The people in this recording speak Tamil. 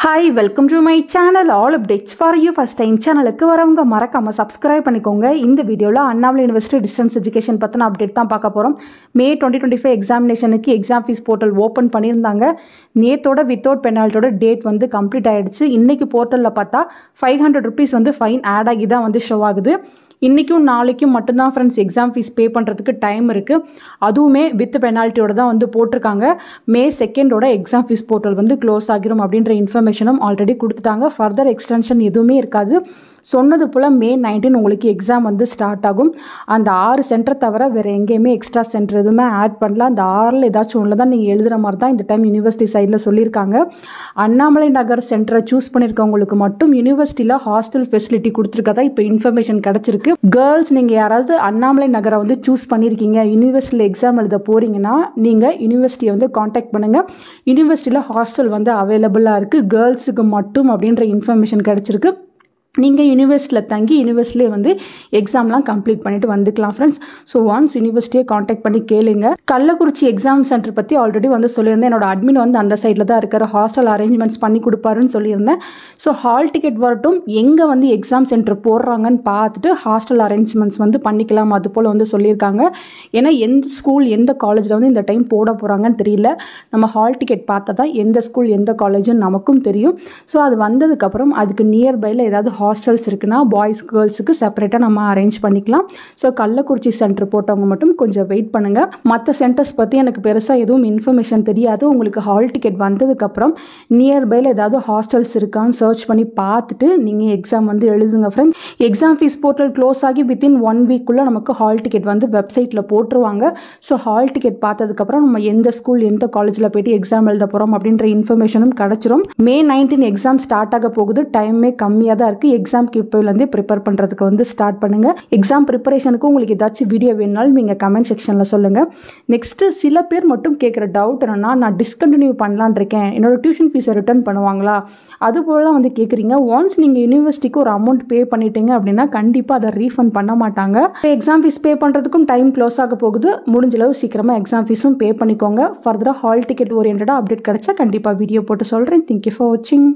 Hi, welcome to my channel. All updates for you. First time சேனலுக்கு வரவங்க மறக்காம subscribe பண்ணிக்கோங்க. இந்த வீடியோல அண்ணாமலை யுனிவர்சிட்டி டிஸ்டன்ஸ் எஜுகேஷன் பத்தின அப்டேட் தான் பார்க்க போறோம். மே 2025 எக்ஸாமினேஷனுக்கு எக்ஸாம் ஃபீஸ் போர்ட்டல் ஓபன் பண்ணியிருந்தாங்க. நேத்தோட வித்தவுட் பெனால்ட்டியோட டேட் வந்து கம்ப்ளீட் ஆயிடுச்சு. இன்னைக்கு போர்ட்டல்ல பார்த்தா 500 rupees வந்து ஃபைன் ஆட் ஆகி தான் வந்து ஷோ ஆகுது. இன்றைக்கும் நாளைக்கும் மட்டும்தான் ஃப்ரெண்ட்ஸ் எக்ஸாம் ஃபீஸ் பே பண்ணுறதுக்கு டைம் இருக்குது. அதுவுமே வித் பெனால்ட்டியோட தான் வந்து போட்டிருக்காங்க. மே 2 எக்ஸாம் ஃபீஸ் போர்ட்டல் வந்து க்ளோஸ் ஆகிரும் அப்படின்ற இன்ஃபர்மேஷனும் ஆல்ரெடி கொடுத்துட்டாங்க. ஃபர்தர் எக்ஸ்டென்ஷன் எதுவுமே இருக்காது. சொன்னது போல் மே 19 உங்களுக்கு எக்ஸாம் வந்து ஸ்டார்ட் ஆகும். அந்த 6 சென்டர் தவிர வேறு எங்கேயுமே எக்ஸ்ட்ரா சென்டர் எதுவுமே ஆட் பண்ணல. அந்த 6ல் ஏதாச்சும் ஒன்று தான் நீங்கள் எழுதுகிற மாதிரி தான் இந்த டைம் யூனிவர்சிட்டி சைடில் சொல்லியிருக்காங்க. அண்ணாமலை நகர் சென்டரை சூஸ் பண்ணியிருக்கவங்களுக்கு மட்டும் யூனிவர்சிட்டியில் ஹாஸ்டல் ஃபெசிலிட்டி கொடுத்துருக்கதா இப்போ இன்ஃபர்மேஷன் கிடச்சிருக்கு. கேர்ள்ஸ் நீங்கள் யாராவது அண்ணாமலை நகரை வந்து சூஸ் பண்ணியிருக்கீங்க, யூனிவர்சிட்டியில் எக்ஸாம் எழுத போகிறீங்கன்னா நீங்கள் யூனிவர்சிட்டியை வந்து காண்டாக்ட் பண்ணுங்கள். யூனிவர்சிட்டியில் ஹாஸ்டல் வந்து அவைலபிளாக இருக்குது கேர்ள்ஸுக்கு மட்டும் அப்படின்ற இன்ஃபர்மேஷன் கிடச்சிருக்கு. நீங்கள் யூனிவர்சிட்டியில் தங்கி யூனிவர்சிட்டியே வந்து எக்ஸாம்லாம் கம்ப்ளீட் பண்ணிட்டு வந்துக்கலாம் ஃப்ரெண்ட்ஸ். ஸோ ஒன்ஸ் யூனிவர்சிட்டியை காண்டாக்ட் பண்ணி கேளுங்க. கள்ளக்குறிச்சி எக்ஸாம் சென்டர் பற்றி ஆல்ரெடி வந்து சொல்லியிருந்தேன். என்னோட அட்மின் வந்து அந்த சைடில் தான் இருக்கிற ஹாஸ்டல் அரேஞ்ச்மெண்ட்ஸ் பண்ணி கொடுப்பாருன்னு சொல்லியிருந்தேன். ஸோ ஹால் டிக்கெட் வரட்டும், எங்கே வந்து எக்ஸாம் சென்டர் போடுறாங்கன்னு பார்த்துட்டு ஹாஸ்டல் அரேஞ்ச்மெண்ட்ஸ் வந்து பண்ணிக்கலாம் அது போல் வந்து சொல்லியிருக்காங்க. ஏன்னா எந்த ஸ்கூல் எந்த காலேஜில் வந்து இந்த டைம் போட போகிறாங்கன்னு தெரியல. நம்ம ஹால் டிக்கெட் பார்த்தா தான் எந்த ஸ்கூல் எந்த காலேஜுன்னு நமக்கும் தெரியும். ஸோ அது வந்ததுக்கப்புறம் அதுக்கு நியர்பையில் ஏதாவது ஹாஸ்டல்ஸ் இருக்குன்னா பாய்ஸ் கேர்ள்ஸுக்கு செப்பரேட்டாக நம்ம அரேஞ்ச் பண்ணிக்கலாம். ஸோ கள்ளக்குறிச்சி சென்டர் போட்டவங்க மட்டும் கொஞ்சம் வெயிட் பண்ணுங்கள். மற்ற சென்டர்ஸ் பற்றி எனக்கு பெருசாக எதுவும் இன்ஃபர்மேஷன் தெரியாது. உங்களுக்கு ஹால் டிக்கெட் வந்ததுக்கப்புறம் நியர்பையில் ஏதாவது ஹாஸ்டல்ஸ் இருக்கான்னு சர்ச் பண்ணி பார்த்துட்டு நீங்கள் எக்ஸாம் வந்து எழுதுங்க friends. Exam fees portal close ஆகி வித்தின் 1 வீக்குள்ளே நமக்கு ஹால் டிக்கெட் வந்து வெப்சைட்டில் போட்டுருவாங்க. ஸோ ஹால் டிக்கெட் பார்த்ததுக்கப்புறம் நம்ம எந்த ஸ்கூல் எந்த காலேஜில் போய்ட்டு எக்ஸாம் எழுத போகிறோம் அப்படின்ற இன்ஃபர்மேஷனும் கிடச்சிரும். மே 19 எக்ஸாம் ஸ்டார்ட் ஆக போகுது. டைமே கம்மியாக தான் இருக்குது. எக்ஸாம்க்கு இப்போலேருந்தே ப்ரிப்பேர் பண்ணுறதுக்கு வந்து ஸ்டார்ட் பண்ணுங்கள். எக்ஸாம் ப்ரிப்பரேஷனுக்கு உங்களுக்கு ஏதாச்சும் வீடியோ வேணுனாலும் நீங்கள் கமெண்ட் செக்ஷனில் சொல்லுங்கள். நெக்ஸ்ட்டு சில பேர் மட்டும் கேட்குற டவுட் என்னென்னா, நான் டிஸ்கண்டினியூ பண்ணலான் இருக்கேன், என்னோட டியூஷன் ஃபீஸை ரிட்டர்ன் பண்ணுவாங்களா, அது போலலாம் வந்து கேட்குறீங்க. ஒன்ஸ் நீங்கள் யூனிவர்சிட்டிக்கு ஒரு அமௌண்ட் பே பண்ணிட்டீங்க அப்படின்னா கண்டிப்பாக அதை ரீஃபண்ட் பண்ண மாட்டாங்க. எக்ஸாம் ஃபீஸ் பே பண்ணுறதுக்கும் டைம் க்ளோஸ் ஆக போகுது. முடிஞ்சளவு சீக்கிரமாக எக்ஸாம் ஃபீஸும் பே பண்ணிக்கோங்க. ஃபர்தராக ஹால் டிக்கெட் ஓரியன்டாக அப்டேட் கிடச்சா கண்டிப்பாக வீடியோ போட்டு சொல்கிறேன். தேங்க்யூ ஃபார் வாட்சிங்.